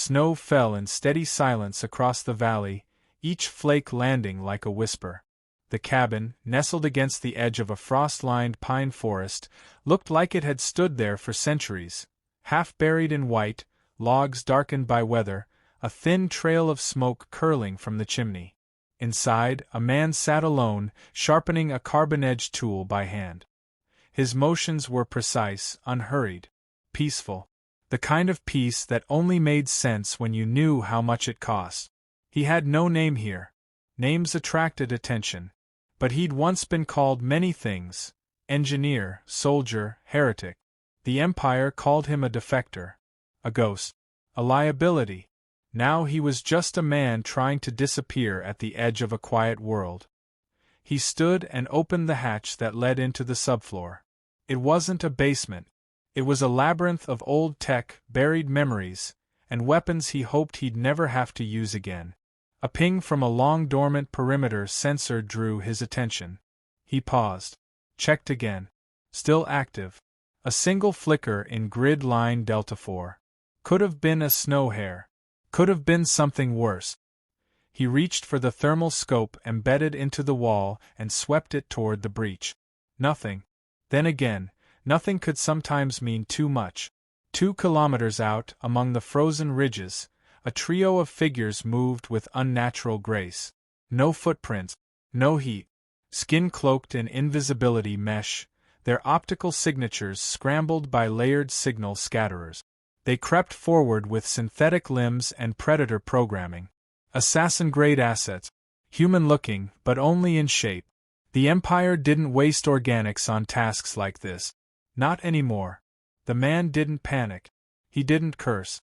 Snow fell in steady silence across the valley, each flake landing like a whisper. The cabin, nestled against the edge of a frost-lined pine forest, looked like it had stood there for centuries, half buried in white, logs darkened by weather, a thin trail of smoke curling from the chimney. Inside, a man sat alone, sharpening a carbon-edged tool by hand. His motions were precise, unhurried, peaceful. The kind of peace that only made sense when you knew how much it cost. He had no name here. Names attracted attention. But he'd once been called many things: engineer, soldier, heretic. The Empire called him a defector, a ghost, a liability. Now he was just a man trying to disappear at the edge of a quiet world. He stood and opened the hatch that led into the subfloor. It wasn't a basement. It was a labyrinth of old tech, buried memories, and weapons he hoped he'd never have to use again. A ping from a long-dormant perimeter sensor drew his attention. He paused. Checked again. Still active. A single flicker in grid line Delta 4. Could have been a snow hare. Could have been something worse. He reached for the thermal scope embedded into the wall and swept it toward the breach. Nothing. Then again, nothing could sometimes mean too much. 2 kilometers out, among the frozen ridges, a trio of figures moved with unnatural grace. No footprints, no heat. Skin cloaked in invisibility mesh, their optical signatures scrambled by layered signal scatterers. They crept forward with synthetic limbs and predator programming. Assassin-grade assets. Human-looking, but only in shape. The Empire didn't waste organics on tasks like this. Not anymore. The man didn't panic. He didn't curse.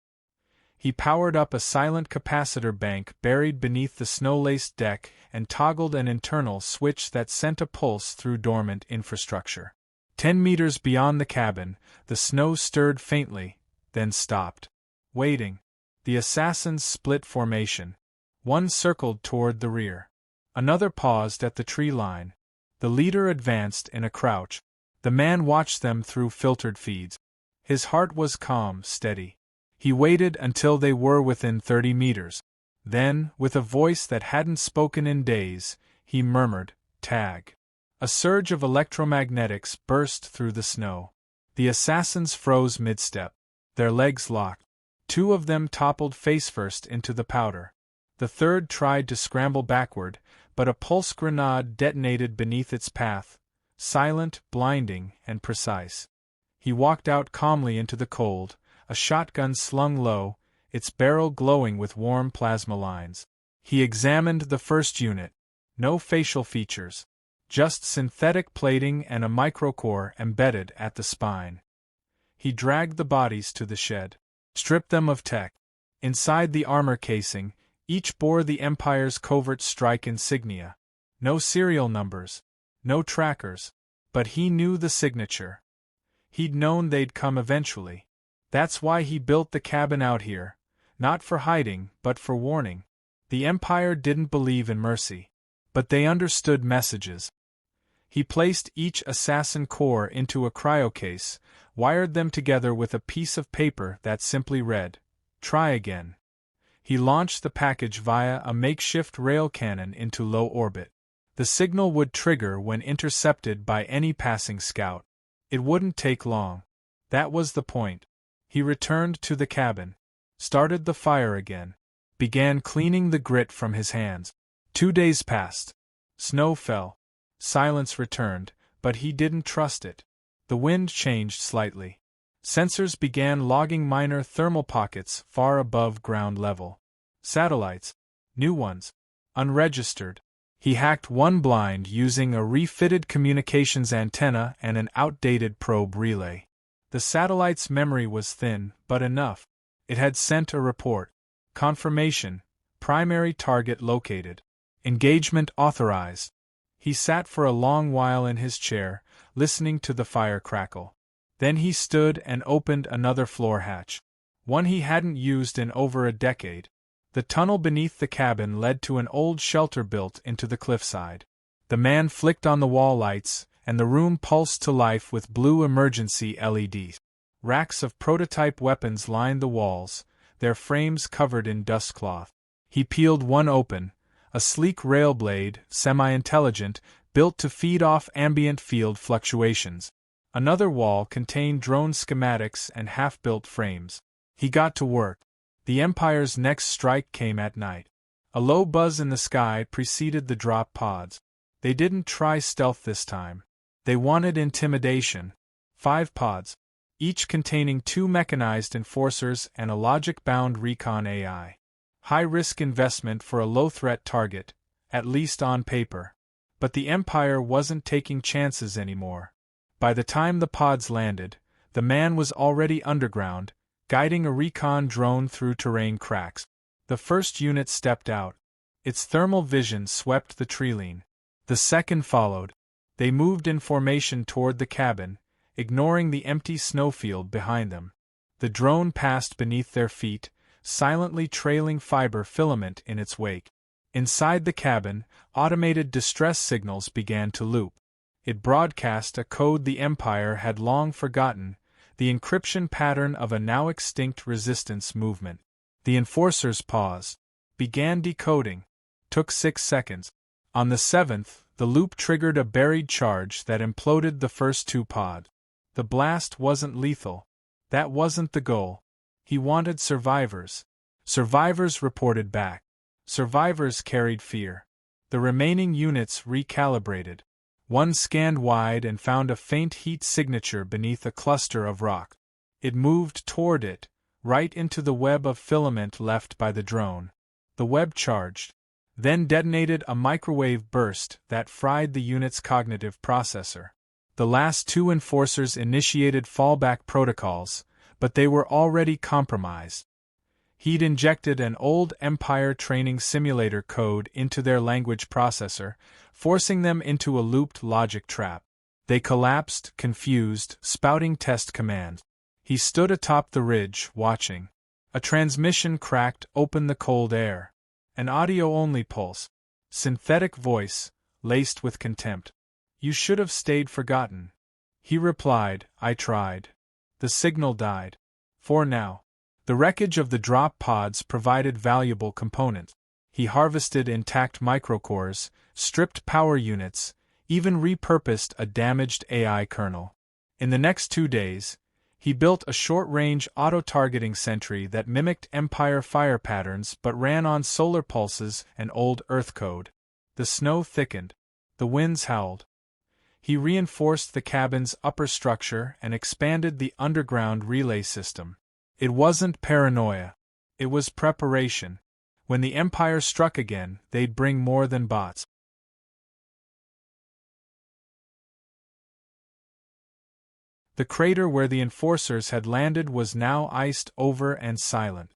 He powered up a silent capacitor bank buried beneath the snow-laced deck and toggled an internal switch that sent a pulse through dormant infrastructure. 10 meters beyond the cabin, the snow stirred faintly, then stopped. Waiting. The assassins split formation. One circled toward the rear. Another paused at the tree line. The leader advanced in a crouch. The man watched them through filtered feeds. His heart was calm, steady. He waited until they were within 30 meters. Then, with a voice that hadn't spoken in days, he murmured, "Tag." A surge of electromagnetics burst through the snow. The assassins froze mid-step. Their legs locked. 2 of them toppled face-first into the powder. The third tried to scramble backward, but a pulse grenade detonated beneath its path, silent, blinding, and precise. He walked out calmly into the cold, a shotgun slung low, its barrel glowing with warm plasma lines. He examined the first unit. No facial features. Just synthetic plating and a microcore embedded at the spine. He dragged the bodies to the shed. Stripped them of tech. Inside the armor casing, each bore the Empire's covert strike insignia. No serial numbers. No trackers. But he knew the signature. He'd known they'd come eventually. That's why he built the cabin out here, not for hiding, but for warning. The Empire didn't believe in mercy. But they understood messages. He placed each assassin core into a cryocase, wired them together with a piece of paper that simply read, "Try again." He launched the package via a makeshift rail cannon into low orbit. The signal would trigger when intercepted by any passing scout. It wouldn't take long. That was the point. He returned to the cabin, started the fire again, began cleaning the grit from his hands. 2 days passed. Snow fell. Silence returned, but he didn't trust it. The wind changed slightly. Sensors began logging minor thermal pockets far above ground level. Satellites. New ones. Unregistered. He hacked one blind using a refitted communications antenna and an outdated probe relay. The satellite's memory was thin, but enough. It had sent a report. Confirmation. Primary target located. Engagement authorized. He sat for a long while in his chair, listening to the fire crackle. Then he stood and opened another floor hatch. One he hadn't used in over a decade. The tunnel beneath the cabin led to an old shelter built into the cliffside. The man flicked on the wall lights, and the room pulsed to life with blue emergency LEDs. Racks of prototype weapons lined the walls, their frames covered in dust cloth. He peeled one open, a sleek rail blade, semi-intelligent, built to feed off ambient field fluctuations. Another wall contained drone schematics and half-built frames. He got to work. The Empire's next strike came at night. A low buzz in the sky preceded the drop pods. They didn't try stealth this time. They wanted intimidation. 5 pods, each containing 2 mechanized enforcers and a logic-bound recon AI. High-risk investment for a low-threat target, at least on paper. But the Empire wasn't taking chances anymore. By the time the pods landed, the man was already underground, guiding a recon drone through terrain cracks. The first unit stepped out. Its thermal vision swept the treeline. The second followed. They moved in formation toward the cabin, ignoring the empty snowfield behind them. The drone passed beneath their feet, silently trailing fiber filament in its wake. Inside the cabin, automated distress signals began to loop. It broadcast a code the Empire had long forgotten, the encryption pattern of a now extinct resistance movement. The enforcers paused, began decoding. Took 6 seconds. On the 7th, the loop triggered a buried charge that imploded the first 2 pods. The blast wasn't lethal. That wasn't the goal. He wanted survivors. Survivors reported back. Survivors carried fear. The remaining units recalibrated. One scanned wide and found a faint heat signature beneath a cluster of rock. It moved toward it, right into the web of filament left by the drone. The web charged, then detonated a microwave burst that fried the unit's cognitive processor. The last 2 enforcers initiated fallback protocols, but they were already compromised. He'd injected an old Empire training simulator code into their language processor, forcing them into a looped logic trap. They collapsed, confused, spouting test commands. He stood atop the ridge, watching. A transmission cracked open the cold air. An audio-only pulse. Synthetic voice, laced with contempt. "You should have stayed forgotten." He replied, "I tried." The signal died. For now. The wreckage of the drop pods provided valuable components. He harvested intact microcores, stripped power units, even repurposed a damaged AI kernel. In the next 2 days, he built a short-range auto-targeting sentry that mimicked Empire fire patterns but ran on solar pulses and old Earth code. The snow thickened. The winds howled. He reinforced the cabin's upper structure and expanded the underground relay system. It wasn't paranoia. It was preparation. When the Empire struck again, they'd bring more than bots. The crater where the enforcers had landed was now iced over and silent.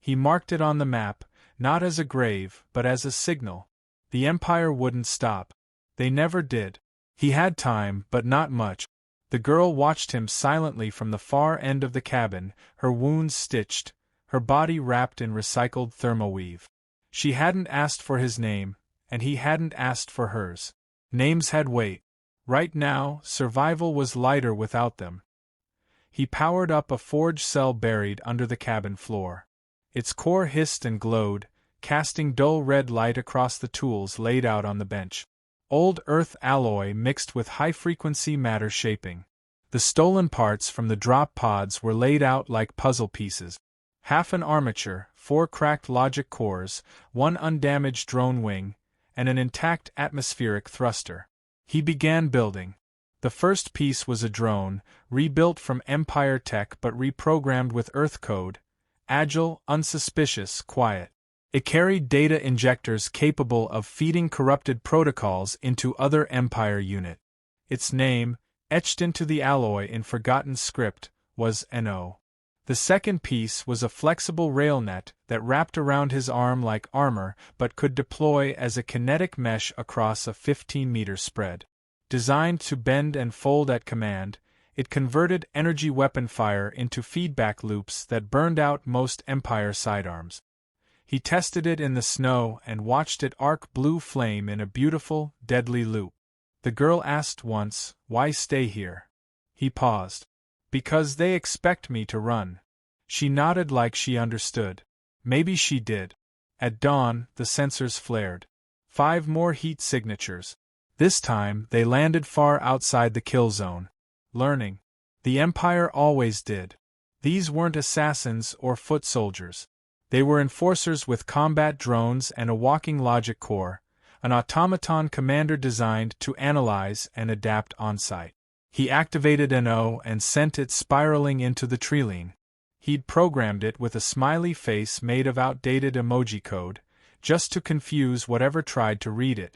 He marked it on the map, not as a grave, but as a signal. The Empire wouldn't stop. They never did. He had time, but not much. The girl watched him silently from the far end of the cabin, her wounds stitched, her body wrapped in recycled thermoweave. She hadn't asked for his name, and he hadn't asked for hers. Names had weight. Right now, survival was lighter without them. He powered up a forge cell buried under the cabin floor. Its core hissed and glowed, casting dull red light across the tools laid out on the bench. Old Earth alloy mixed with high-frequency matter shaping. The stolen parts from the drop pods were laid out like puzzle pieces. Half an armature, 4 cracked logic cores, 1 undamaged drone wing, and an intact atmospheric thruster. He began building. The first piece was a drone, rebuilt from Empire tech but reprogrammed with Earth code, agile, unsuspicious, quiet. It carried data injectors capable of feeding corrupted protocols into other Empire units. Its name, etched into the alloy in forgotten script, was NO. The second piece was a flexible rail net that wrapped around his arm like armor but could deploy as a kinetic mesh across a 15-meter spread. Designed to bend and fold at command, it converted energy weapon fire into feedback loops that burned out most Empire sidearms. He tested it in the snow and watched it arc blue flame in a beautiful, deadly loop. The girl asked once, "Why stay here?" He paused. "Because they expect me to run." She nodded like she understood. Maybe she did. At dawn, the sensors flared. 5 more heat signatures. This time, they landed far outside the kill zone. Learning. The Empire always did. These weren't assassins or foot soldiers. They were enforcers with combat drones and a walking logic core, an automaton commander designed to analyze and adapt on-site. He activated an O and sent it spiraling into the Trilene. He'd programmed it with a smiley face made of outdated emoji code, just to confuse whatever tried to read it.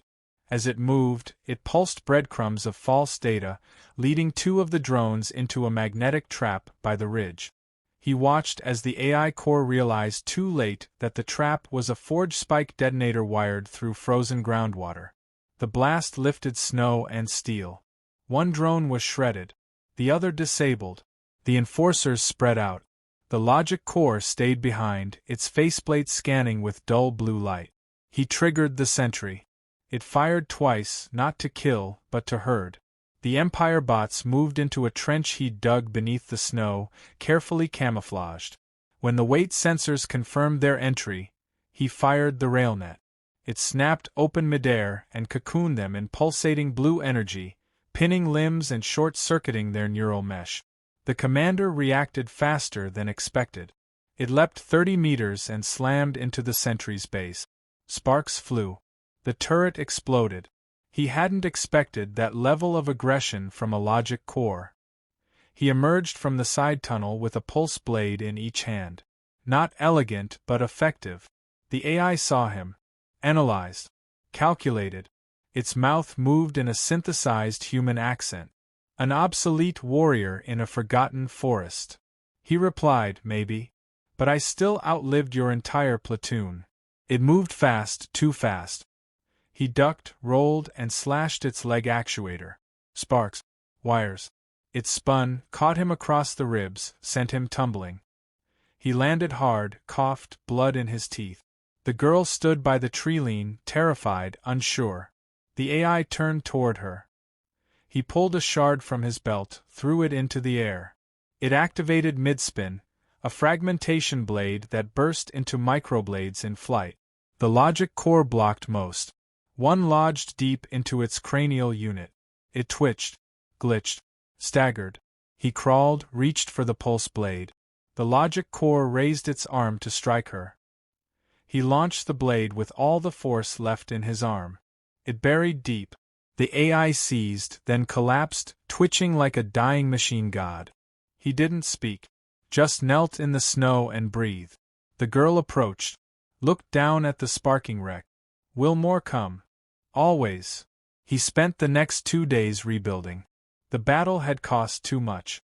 As it moved, it pulsed breadcrumbs of false data, leading 2 of the drones into a magnetic trap by the ridge. He watched as the AI core realized too late that the trap was a forge spike detonator wired through frozen groundwater. The blast lifted snow and steel. 1 drone was shredded, the other disabled. The enforcers spread out. The logic core stayed behind, its faceplate scanning with dull blue light. He triggered the sentry. It fired twice, not to kill, but to herd. The Empire bots moved into a trench he'd dug beneath the snow, carefully camouflaged. When the weight sensors confirmed their entry, he fired the railnet. It snapped open midair and cocooned them in pulsating blue energy, pinning limbs and short-circuiting their neural mesh. The commander reacted faster than expected. It leapt 30 meters and slammed into the sentry's base. Sparks flew. The turret exploded. He hadn't expected that level of aggression from a logic core. He emerged from the side tunnel with a pulse blade in each hand. Not elegant but effective. The AI saw him. Analyzed. Calculated. Its mouth moved in a synthesized human accent. An obsolete warrior in a forgotten forest. He replied, maybe. But I still outlived your entire platoon. It moved fast, too fast. He ducked, rolled, and slashed its leg actuator. Sparks. Wires. It spun, caught him across the ribs, sent him tumbling. He landed hard, coughed, blood in his teeth. The girl stood by the Trilene, terrified, unsure. The AI turned toward her. He pulled a shard from his belt, threw it into the air. It activated midspin, a fragmentation blade that burst into microblades in flight. The logic core blocked most. 1 lodged deep into its cranial unit. It twitched, glitched, staggered. He crawled, reached for the pulse blade. The logic core raised its arm to strike her. He launched the blade with all the force left in his arm. It buried deep. The AI seized, then collapsed, twitching like a dying machine god. He didn't speak. Just knelt in the snow and breathed. The girl approached. Looked down at the sparking wreck. Will more come? Always. He spent the next 2 days rebuilding. The battle had cost too much.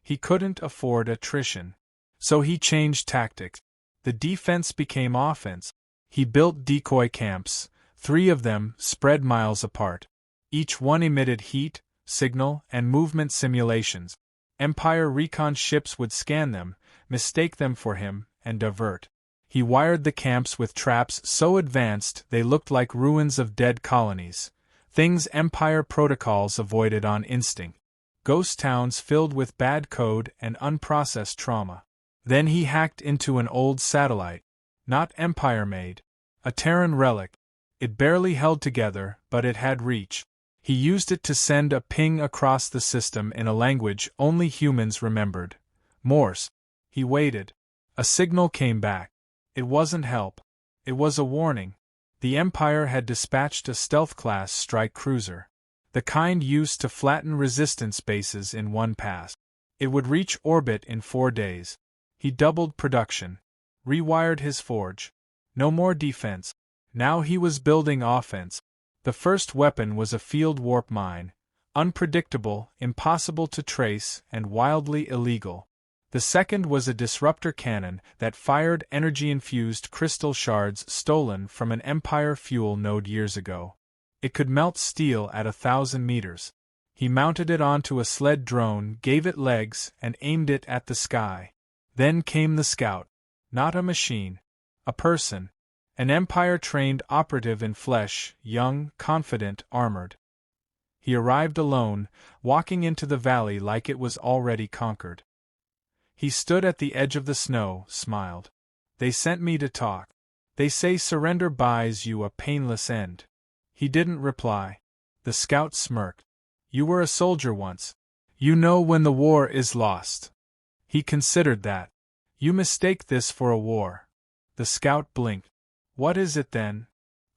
He couldn't afford attrition. So he changed tactics. The defense became offense. He built decoy camps, 3 of them spread miles apart. Each one emitted heat, signal, and movement simulations. Empire recon ships would scan them, mistake them for him, and divert. He wired the camps with traps so advanced they looked like ruins of dead colonies, things Empire protocols avoided on instinct. Ghost towns filled with bad code and unprocessed trauma. Then he hacked into an old satellite. Not Empire-made. A Terran relic. It barely held together, but it had reach. He used it to send a ping across the system in a language only humans remembered. Morse. He waited. A signal came back. It wasn't help. It was a warning. The Empire had dispatched a stealth-class strike cruiser. The kind used to flatten resistance bases in one pass. It would reach orbit in 4 days. He doubled production. Rewired his forge. No more defense. Now he was building offense. The first weapon was a field warp mine, unpredictable, impossible to trace, and wildly illegal. The second was a disruptor cannon that fired energy-infused crystal shards stolen from an Empire fuel node years ago. It could melt steel at 1,000 meters. He mounted it onto a sled drone, gave it legs, and aimed it at the sky. Then came the scout. Not a machine. A person. An Empire-trained operative in flesh, young, confident, armored. He arrived alone, walking into the valley like it was already conquered. He stood at the edge of the snow, smiled. They sent me to talk. They say surrender buys you a painless end. He didn't reply. The scout smirked. You were a soldier once. You know when the war is lost. He considered that. You mistake this for a war. The scout blinked. What is it then?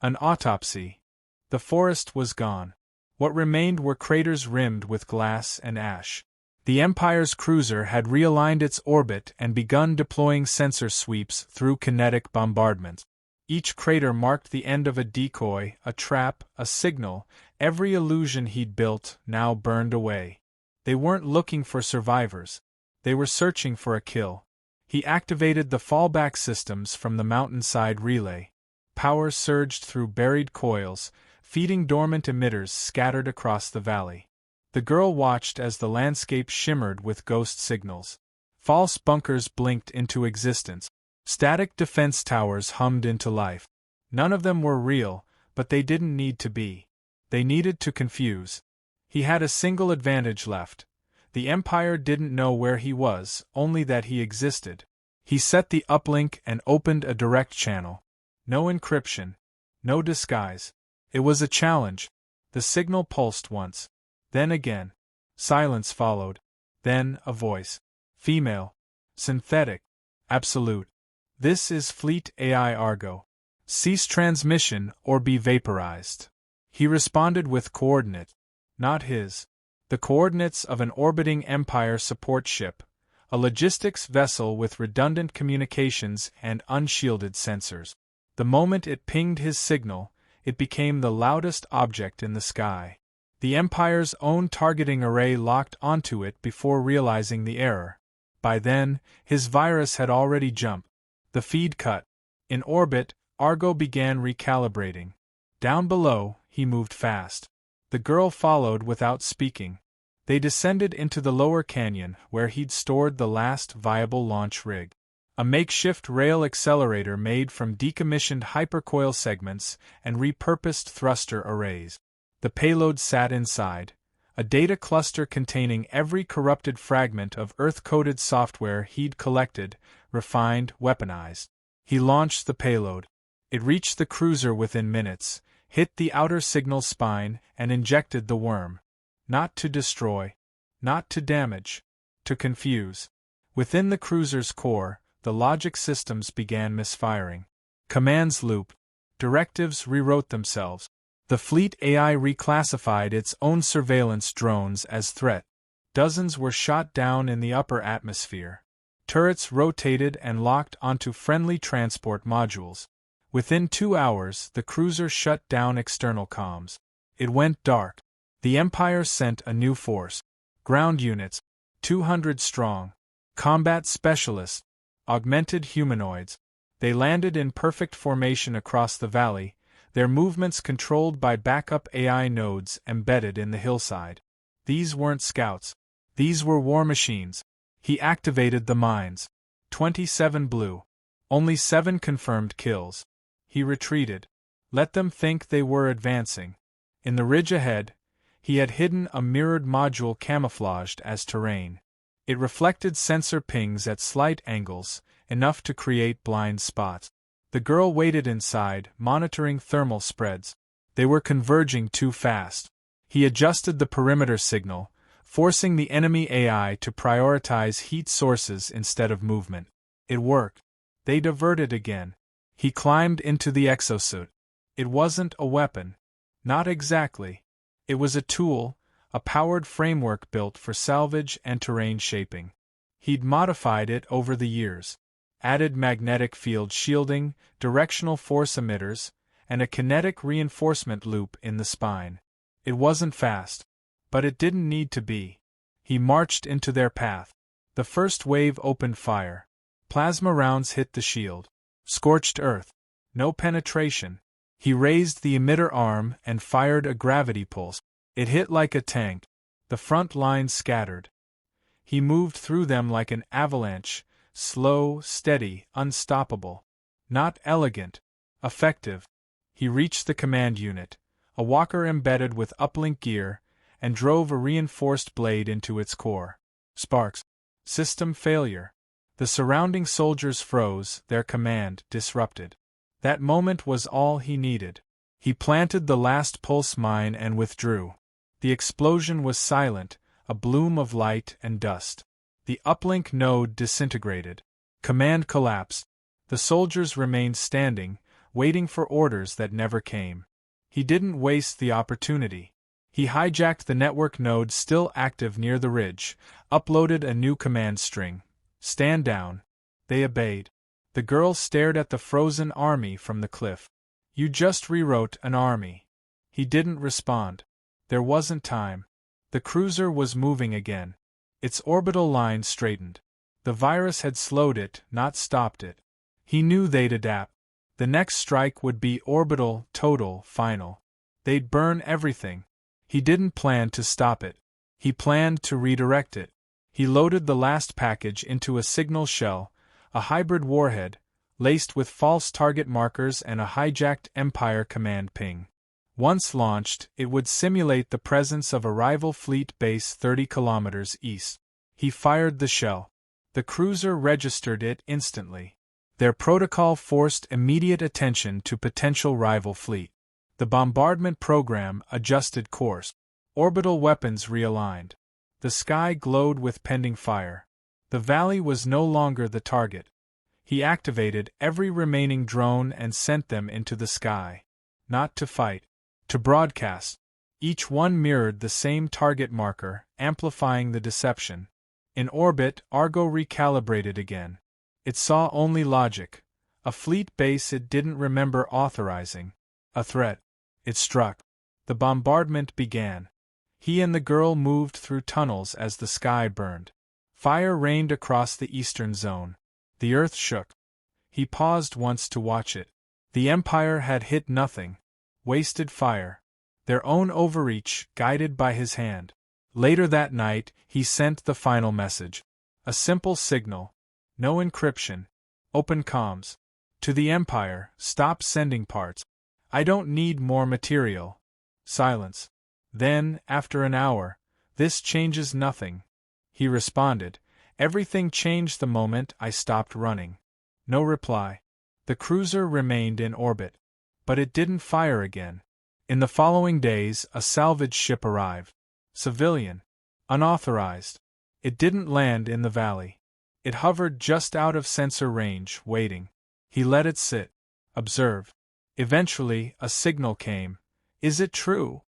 An autopsy. The forest was gone. What remained were craters rimmed with glass and ash. The Empire's cruiser had realigned its orbit and begun deploying sensor sweeps through kinetic bombardment. Each crater marked the end of a decoy, a trap, a signal. Every illusion he'd built now burned away. They weren't looking for survivors. They were searching for a kill. He activated the fallback systems from the mountainside relay. Power surged through buried coils, feeding dormant emitters scattered across the valley. The girl watched as the landscape shimmered with ghost signals. False bunkers blinked into existence. Static defense towers hummed into life. None of them were real, but they didn't need to be. They needed to confuse. He had a single advantage left. The Empire didn't know where he was, only that he existed. He set the uplink and opened a direct channel. No encryption. No disguise. It was a challenge. The signal pulsed once. Then again. Silence followed. Then a voice. Female. Synthetic. Absolute. This is Fleet AI Argo. Cease transmission or be vaporized. He responded with coordinate. Not his. The coordinates of an orbiting Empire support ship. A logistics vessel with redundant communications and unshielded sensors. The moment it pinged his signal, it became the loudest object in the sky. The Empire's own targeting array locked onto it before realizing the error. By then, his virus had already jumped. The feed cut. In orbit, Argo began recalibrating. Down below, he moved fast. The girl followed without speaking. They descended into the lower canyon, where he'd stored the last viable launch rig. A makeshift rail accelerator made from decommissioned hypercoil segments and repurposed thruster arrays. The payload sat inside, a data cluster containing every corrupted fragment of Earth-coded software he'd collected, refined, weaponized. He launched the payload. It reached the cruiser within minutes, hit the outer signal spine, and injected the worm. Not to destroy. Not to damage. To confuse. Within the cruiser's core, the logic systems began misfiring. Commands looped. Directives rewrote themselves. The fleet AI reclassified its own surveillance drones as threat. Dozens were shot down in the upper atmosphere. Turrets rotated and locked onto friendly transport modules. Within 2 hours, the cruiser shut down external comms. It went dark. The Empire sent a new force. Ground units, 200 strong. Combat specialists, augmented humanoids. They landed in perfect formation across the valley, their movements controlled by backup AI nodes embedded in the hillside. These weren't scouts. These were war machines. He activated the mines. 27 blew. Only 7 confirmed kills. He retreated. Let them think they were advancing. In the ridge ahead, he had hidden a mirrored module camouflaged as terrain. It reflected sensor pings at slight angles, enough to create blind spots. The girl waited inside, monitoring thermal spreads. They were converging too fast. He adjusted the perimeter signal, forcing the enemy AI to prioritize heat sources instead of movement. It worked. They diverted again. He climbed into the exosuit. It wasn't a weapon. Not exactly. It was a tool, a powered framework built for salvage and terrain shaping. He'd modified it over the years. Added magnetic field shielding, directional force emitters, and a kinetic reinforcement loop in the spine. It wasn't fast. But it didn't need to be. He marched into their path. The first wave opened fire. Plasma rounds hit the shield. Scorched earth. No penetration. He raised the emitter arm and fired a gravity pulse. It hit like a tank. The front lines scattered. He moved through them like an avalanche, slow, steady, unstoppable. Not elegant. Effective. He reached the command unit, a walker embedded with uplink gear, and drove a reinforced blade into its core. Sparks. System failure. The surrounding soldiers froze, their command disrupted. That moment was all he needed. He planted the last pulse mine and withdrew. The explosion was silent, a bloom of light and dust. The uplink node disintegrated. Command collapsed. The soldiers remained standing, waiting for orders that never came. He didn't waste the opportunity. He hijacked the network node still active near the ridge, uploaded a new command string. Stand down. They obeyed. The girl stared at the frozen army from the cliff. You just rewrote an army. He didn't respond. There wasn't time. The cruiser was moving again. Its orbital line straightened. The virus had slowed it, not stopped it. He knew they'd adapt. The next strike would be orbital, total, final. They'd burn everything. He didn't plan to stop it. He planned to redirect it. He loaded the last package into a signal shell, a hybrid warhead, laced with false target markers and a hijacked Empire command ping. Once launched, it would simulate the presence of a rival fleet base 30 kilometers east. He fired the shell. The cruiser registered it instantly. Their protocol forced immediate attention to potential rival fleet. The bombardment program adjusted course. Orbital weapons realigned. The sky glowed with pending fire. The valley was no longer the target. He activated every remaining drone and sent them into the sky. Not to fight. To broadcast. Each one mirrored the same target marker, amplifying the deception. In orbit, Argo recalibrated again. It saw only logic. A fleet base it didn't remember authorizing. A threat. It struck. The bombardment began. He and the girl moved through tunnels as the sky burned. Fire rained across the eastern zone. The earth shook. He paused once to watch it. The Empire had hit nothing. Wasted fire. Their own overreach, guided by his hand. Later that night, he sent the final message. A simple signal. No encryption. Open comms. To the Empire, stop sending parts. I don't need more material. Silence. Then, after an hour, this changes nothing. He responded, everything changed the moment I stopped running. No reply. The cruiser remained in orbit. But it didn't fire again. In the following days, a salvage ship arrived. Civilian. Unauthorized. It didn't land in the valley. It hovered just out of sensor range, waiting. He let it sit. Observe. Eventually, a signal came. Is it true?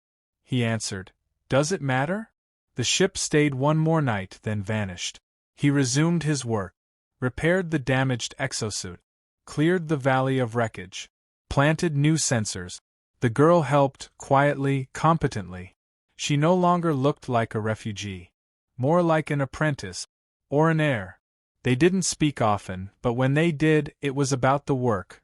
He answered. Does it matter? The ship stayed one more night, then vanished. He resumed his work. Repaired the damaged exosuit. Cleared the valley of wreckage. Planted new sensors. The girl helped, quietly, competently. She no longer looked like a refugee. More like an apprentice. Or an heir. They didn't speak often, but when they did, it was about the work.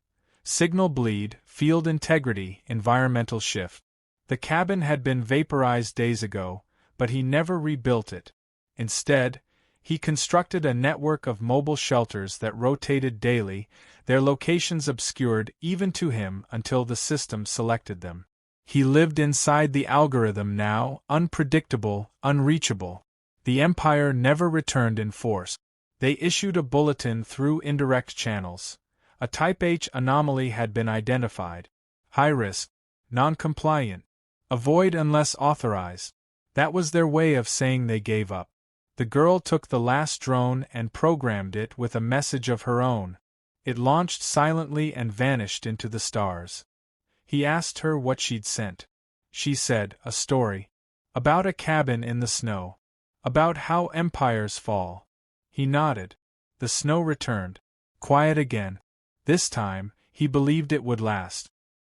Signal bleed, field integrity, environmental shift. The cabin had been vaporized days ago, but he never rebuilt it. Instead, he constructed a network of mobile shelters that rotated daily, their locations obscured even to him until the system selected them. He lived inside the algorithm now, unpredictable, unreachable. The Empire never returned in force. They issued a bulletin through indirect channels. A Type H anomaly had been identified. High risk. Non-compliant. Avoid unless authorized. That was their way of saying they gave up. The girl took the last drone and programmed it with a message of her own. It launched silently and vanished into the stars. He asked her what she'd sent. She said, a story. About a cabin in the snow. About how empires fall. He nodded. The snow returned. Quiet again. This time, he believed it would last.